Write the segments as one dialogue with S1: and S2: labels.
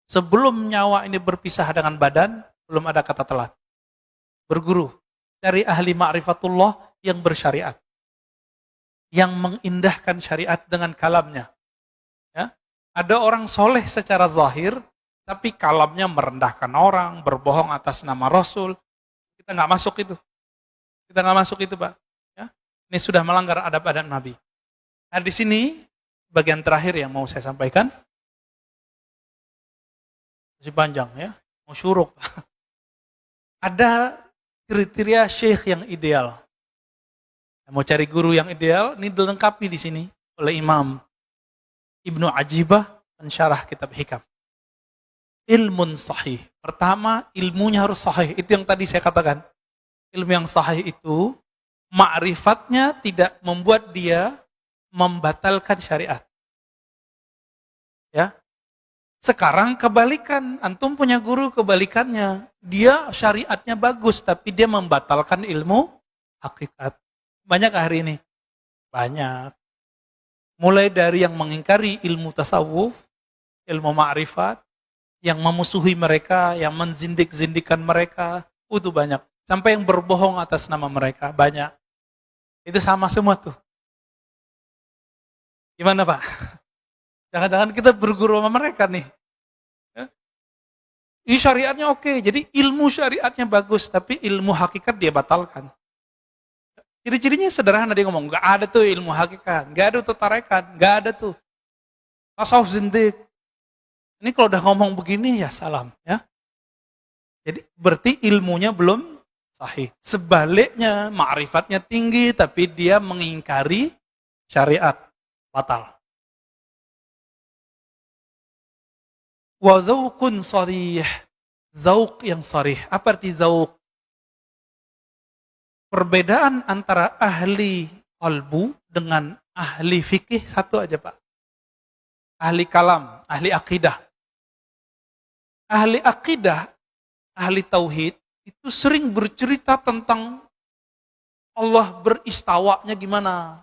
S1: Sebelum nyawa ini berpisah dengan badan, belum ada kata telat. Berguru, cari ahli ma'rifatullah yang bersyariat. Yang mengindahkan syariat dengan kalamnya. Ya. Ada orang soleh secara zahir, tapi kalamnya merendahkan orang, berbohong atas nama Rasul. Kita nggak masuk itu. Kita nggak masuk itu, Pak. Ya. Ini sudah melanggar adab-adab Nabi. Nah, di sini bagian terakhir yang mau saya sampaikan. Masih panjang ya, mau syuruk. Ada kriteria syekh yang ideal. Mau cari guru yang ideal, ini dilengkapi di sini oleh Imam Ibnu Ajibah mensyarah kitab Hikam. Ilmun sahih. Pertama, ilmunya harus sahih. Itu yang tadi saya katakan. Ilmu yang sahih itu, ma'rifatnya tidak membuat dia membatalkan syariat. Ya. Sekarang kebalikan, antum punya guru kebalikannya. Dia syariatnya bagus, tapi dia membatalkan ilmu hakikat. Banyak hari ini? Banyak. Mulai dari yang mengingkari ilmu tasawuf, ilmu ma'rifat, yang memusuhi mereka, yang menzindik-zindikan mereka, itu banyak. Sampai yang berbohong atas nama mereka, banyak. Itu sama semua tuh. Gimana Pak? Jangan-jangan kita berguru sama mereka nih. Ya? Ini syariatnya oke, jadi ilmu syariatnya bagus, tapi ilmu hakikat dia batalkan. Ciri-cirinya sederhana, dia ngomong, gak ada tuh ilmu hakikat, gak ada tuh tarekat, gak ada tuh. Tasawuf zindik. Ini kalau udah ngomong begini, ya salam. Ya. Jadi berarti ilmunya belum sahih. Sebaliknya, ma'rifatnya tinggi, tapi dia mengingkari syariat. Batal. Wa dzauqun sharih. Zauq yang sharih. Apa arti zauq? Perbedaan antara ahli qalbu dengan ahli fikih satu aja Pak. Ahli kalam, ahli akidah. Ahli akidah, ahli tauhid, itu sering bercerita tentang Allah beristawanya gimana,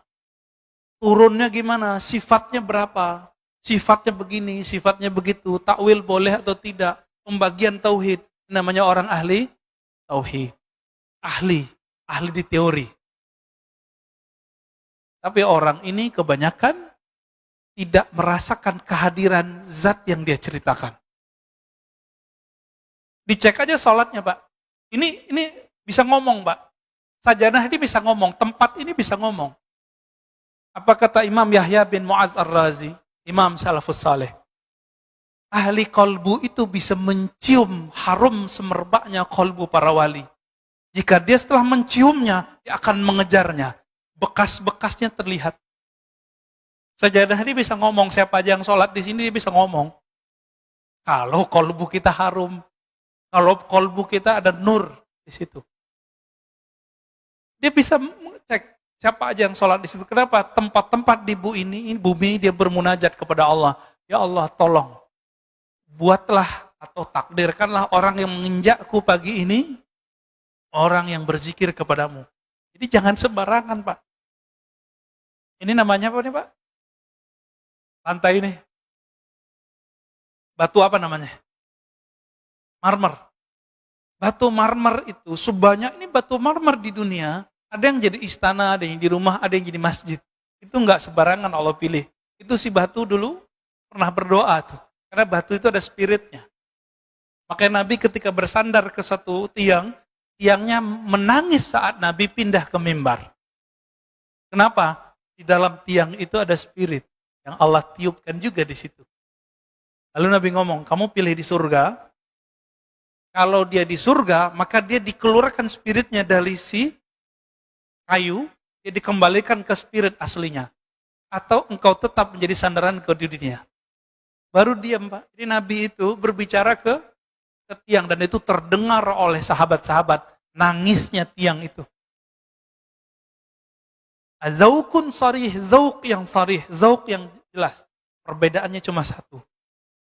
S1: turunnya gimana, sifatnya berapa, sifatnya begini, sifatnya begitu, takwil boleh atau tidak, pembagian tauhid, namanya orang ahli tauhid. Ahli di teori. Tapi orang ini kebanyakan tidak merasakan kehadiran zat yang dia ceritakan. Dicek aja sholatnya Pak. Ini bisa ngomong Pak. Sajanah ini bisa ngomong, tempat ini bisa ngomong. Apa kata Imam Yahya bin Mu'adz Ar-Razi, Imam Salafus Saleh? Ahli kolbu itu bisa mencium harum semerbaknya kolbu para wali. Jika dia setelah menciumnya, dia akan mengejarnya. Bekas-bekasnya terlihat. Sajadah ini bisa ngomong, siapa aja yang sholat di sini dia bisa ngomong. Kalau kolbu kita harum, kalau kolbu kita ada nur di situ. Dia bisa cek siapa aja yang sholat di situ. Kenapa? Tempat-tempat di bumi dia bermunajat kepada Allah. Ya Allah tolong, buatlah atau takdirkanlah orang yang menginjakku pagi ini, orang yang berzikir kepadamu. Jadi jangan sembarangan Pak. Ini namanya apa nih Pak? Lantai ini. Batu apa namanya? Marmer. Batu marmer itu sebanyak ini batu marmer di dunia. Ada yang jadi istana, ada yang di rumah, ada yang jadi masjid. Itu enggak sembarangan Allah pilih. Itu si batu dulu pernah berdoa tuh. Karena batu itu ada spiritnya. Makanya Nabi ketika bersandar ke satu tiang, tiangnya menangis saat Nabi pindah ke mimbar. Kenapa? Di dalam tiang itu ada spirit yang Allah tiupkan juga di situ. Lalu Nabi ngomong, kamu pilih di surga. Kalau dia di surga, maka dia dikeluarkan spiritnya dari si kayu, dia dikembalikan ke spirit aslinya. Atau engkau tetap menjadi sandaran ke dunia. Baru diam Pak. Jadi Nabi itu berbicara ke tiang dan itu terdengar oleh sahabat-sahabat. Nangisnya tiang itu. Zauqun sarih, zauq yang sarih, zauq yang jelas. Perbedaannya cuma satu.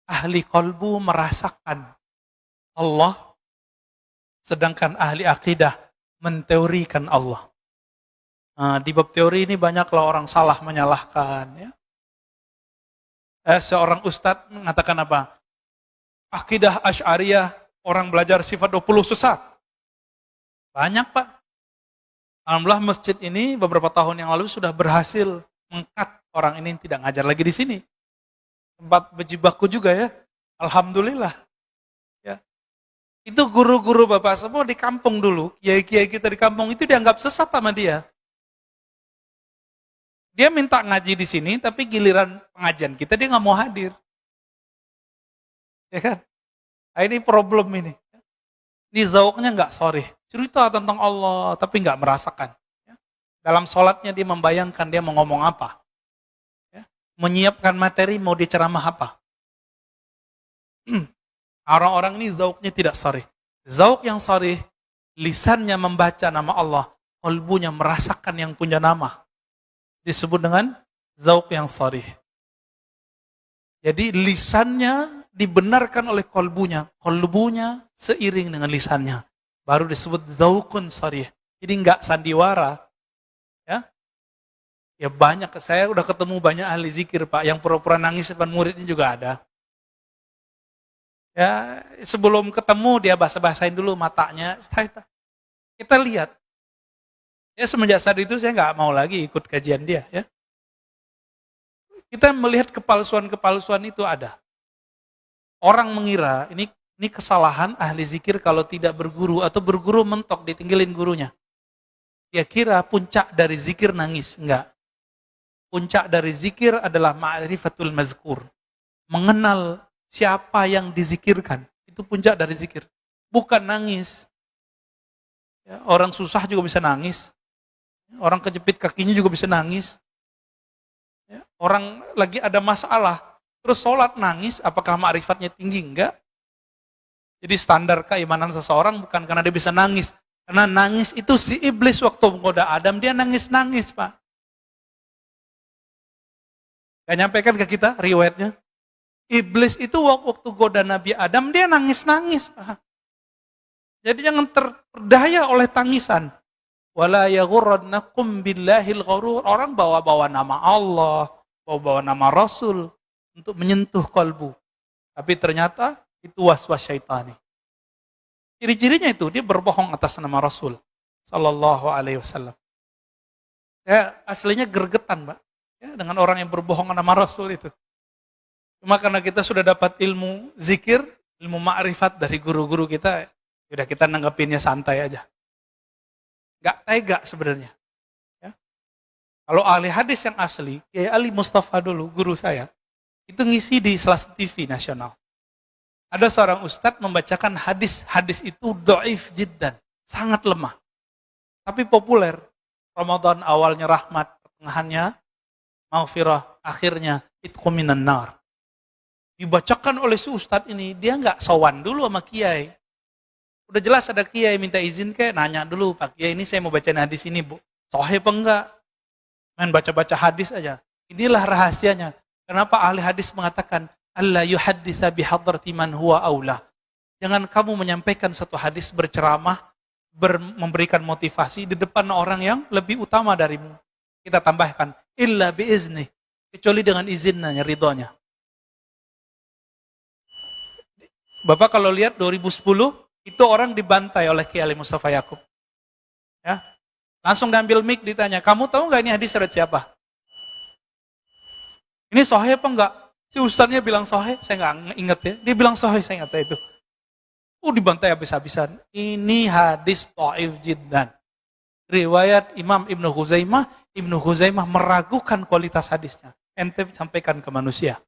S1: Ahli kolbu merasakan Allah, sedangkan ahli akidah menteorikan Allah. Nah, di bab teori ini banyaklah orang salah menyalahkan. Ya. Seorang ustadz mengatakan apa? Akidah Asy'ariyah, orang belajar sifat 20 sesat. Banyak Pak. Alhamdulillah masjid ini beberapa tahun yang lalu sudah berhasil mengkat orang ini tidak ngajar lagi di sini. Tempat berjibaku juga ya. Alhamdulillah. Ya. Itu guru-guru Bapak semua di kampung dulu, kiai-kiai kita di kampung itu dianggap sesat sama dia. Dia minta ngaji di sini, tapi giliran pengajian kita dia nggak mau hadir. Ya kan? Nah, ini problem ini. Ini zauknya nggak sorry. Cerita tentang Allah, tapi nggak merasakan. Ya. Dalam sholatnya dia membayangkan dia mau ngomong apa. Ya. Menyiapkan materi mau diceramah apa. Orang-orang ini zauknya tidak sorry. Zauk yang sorry, lisannya membaca nama Allah, kalbunya merasakan yang punya nama. Disebut dengan zauk yang sorry. Jadi lisannya dibenarkan oleh kalbunya seiring dengan lisannya. Baru disebut zaukun sorry. Jadi enggak sandiwara. Ya. Ya banyak, saya udah ketemu banyak ahli zikir Pak, yang pura-pura nangis depan muridnya juga ada. Ya, sebelum ketemu dia bahasa-bahasain dulu matanya. Kita lihat. Ya semenjak saat itu saya nggak mau lagi ikut kajian dia. Ya. Kita melihat kepalsuan-kepalsuan itu ada. Orang mengira ini kesalahan ahli zikir kalau tidak berguru atau berguru mentok ditinggalin gurunya. Dia kira puncak dari zikir nangis, enggak. Puncak dari zikir adalah ma'rifatul mazkur. Mengenal siapa yang dizikirkan. Itu puncak dari zikir. Bukan nangis. Ya, orang susah juga bisa nangis. Orang kejepit kakinya juga bisa nangis. Ya, orang lagi ada masalah, terus sholat nangis, apakah ma'rifatnya tinggi? Enggak. Jadi standar keimanan seseorang bukan karena dia bisa nangis. Karena nangis itu si iblis waktu menggoda Adam, dia nangis-nangis Pak. Gak nyampaikan ke kita riwayatnya? Iblis itu waktu goda Nabi Adam, dia nangis-nangis Pak. Jadi jangan terperdaya oleh tangisan. Wala yaghurrannakum billahil gharur. Orang bawa-bawa nama Allah, bawa-bawa nama Rasul untuk menyentuh kalbu. Tapi ternyata itu waswas syaitani. Ciri-cirinya itu dia berbohong atas nama Rasul sallallahu alaihi wasallam. Ya, aslinya gergetan, Mbak. Ya, dengan orang yang berbohong nama Rasul itu. Cuma karena kita sudah dapat ilmu zikir, ilmu ma'rifat dari guru-guru kita, sudah kita nanggapinnya santai aja. Gak tega sebenarnya. Ya. Kalau ahli hadis yang asli, Kiai Ali Mustafa dulu, guru saya, itu ngisi di Selas TV nasional. Ada seorang ustadz membacakan hadis itu dhaif jiddan, sangat lemah. Tapi populer. Ramadan awalnya rahmat, pertengahannya maghfirah, akhirnya itqu minan nar. Dibacakan oleh si ustadz ini, dia nggak sowan dulu sama kiai. Udah jelas ada kiai minta izin kayak nanya dulu, Pak Kiai ini saya mau bacain hadis ini Bu. Sahih apa enggak? Main baca-baca hadis aja. Inilah rahasianya. Kenapa ahli hadis mengatakan Allah yuhadditsa bihadrati man huwa aula. Jangan kamu menyampaikan satu hadis berceramah, memberikan motivasi di depan orang yang lebih utama darimu. Kita tambahkan illa biizni, kecuali dengan izinnya, ridhonya. Bapak kalau lihat 2010 itu orang dibantai oleh Kiai Ali Mustafa Yakub. Ya. Langsung diambil mic ditanya, kamu tahu nggak ini hadis riwayat siapa? Ini sahih apa enggak? Si ustaznya bilang sahih, saya nggak ingat ya. Dia bilang sahih, saya ingat itu. Dibantai habis-habisan. Ini hadis dhaif jiddan. Riwayat Imam Ibnu Huzaimah meragukan kualitas hadisnya. Ente sampaikan ke manusia.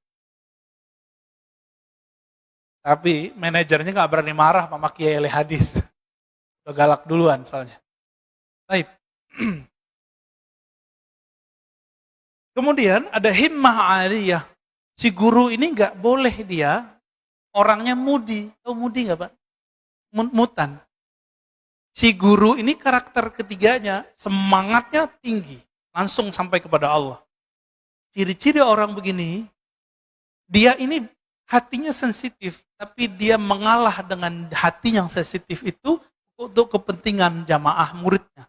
S1: Tapi manajernya nggak berani marah sama Kiai Ali hadis. Udah galak duluan soalnya. Baik. Kemudian ada himmah aliyah. Si guru ini nggak boleh dia orangnya mudi. Tahu mudi nggak Pak? Mutan. Si guru ini karakter ketiganya semangatnya tinggi. Langsung sampai kepada Allah. Ciri-ciri orang begini, dia ini hatinya sensitif, tapi dia mengalah dengan hati yang sensitif itu untuk kepentingan jamaah muridnya.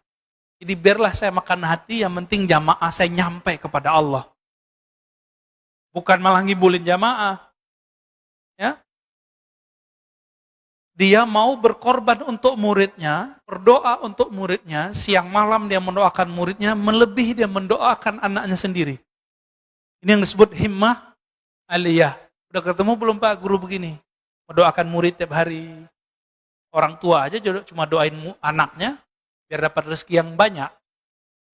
S1: Jadi biarlah saya makan hati, yang penting jamaah saya nyampe kepada Allah. Bukan malah ngibulin jamaah. Ya. Dia mau berkorban untuk muridnya, berdoa untuk muridnya, siang malam dia mendoakan muridnya, melebihi dia mendoakan anaknya sendiri. Ini yang disebut himmah aliyah. Udah ketemu belum Pak guru begini? Mendoakan murid tiap hari. Orang tua aja cuma doain anaknya, biar dapat rezeki yang banyak.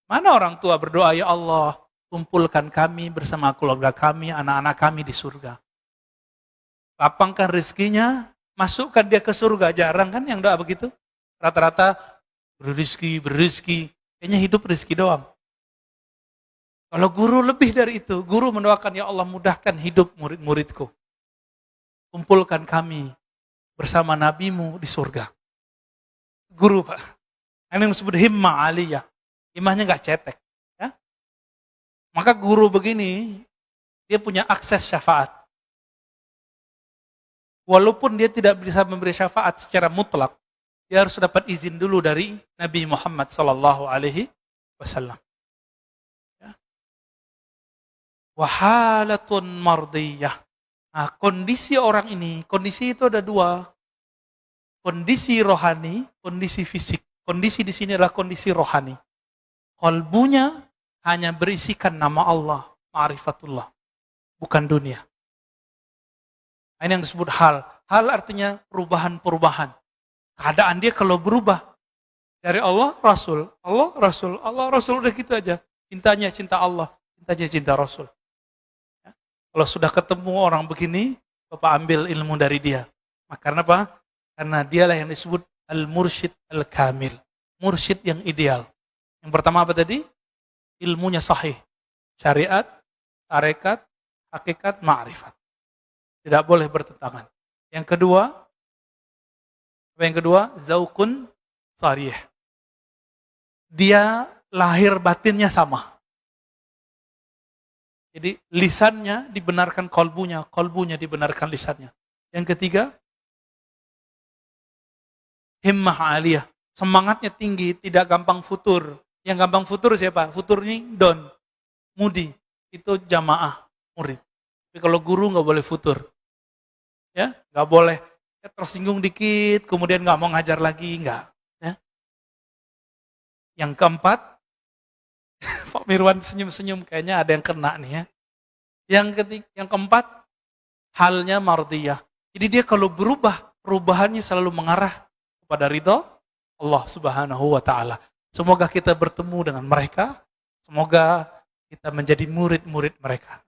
S1: Mana orang tua berdoa, ya Allah, kumpulkan kami bersama keluarga kami, anak-anak kami di surga. Lapangkan rezekinya, masukkan dia ke surga. Jarang kan yang doa begitu? Rata-rata berizki. Kayaknya hidup rezeki doang. Kalau guru lebih dari itu, guru mendoakan, ya Allah mudahkan hidup murid-muridku. Kumpulkan kami bersama nabimu di surga. Guru Pak. Ini yang disebut himmah aliyah. Himmahnya gak cetek. Ya? Maka guru begini, dia punya akses syafaat. Walaupun dia tidak bisa memberi syafaat secara mutlak, dia harus dapat izin dulu dari Nabi Muhammad SAW. Ya. Wahalatun mardiyah. Nah, kondisi orang ini, kondisi itu ada dua. Kondisi rohani, kondisi fisik. Kondisi di sini adalah kondisi rohani. Kalbunya hanya berisikan nama Allah, ma'rifatullah, bukan dunia. Ini yang disebut hal. Hal artinya perubahan-perubahan. Keadaan dia kalau berubah dari Allah, Rasul, Allah, Rasul, Allah, Rasul, udah gitu aja. Cintanya cinta Allah, cintanya cinta Rasul. Ya. Kalau sudah ketemu orang begini, Bapak ambil ilmu dari dia. Karena apa? Karena dialah yang disebut al-mursyid al-kamil. Mursyid yang ideal. Yang pertama apa tadi? Ilmunya sahih. Syariat, tarekat, hakikat, ma'rifat. Tidak boleh bertentangan. Yang kedua, apa yang kedua? Zaukun sarih. Dia lahir batinnya sama. Jadi lisannya dibenarkan kolbunya, kolbunya dibenarkan lisannya. Yang ketiga, himmah aliyah. Semangatnya tinggi, tidak gampang futur. Yang gampang futur siapa? Futur ini don, mudi. Itu jamaah murid. Tapi kalau guru nggak boleh futur. Ya, nggak boleh ya, tersinggung dikit, kemudian nggak mau ngajar lagi, nggak. Ya. Yang keempat, Pak Mirwan senyum-senyum, kayaknya ada yang kena nih ya. Yang keempat, halnya mardiyah. Jadi dia kalau berubah, perubahannya selalu mengarah kepada ridho Allah Subhanahu wa Ta'ala. Semoga kita bertemu dengan mereka, semoga kita menjadi murid-murid mereka.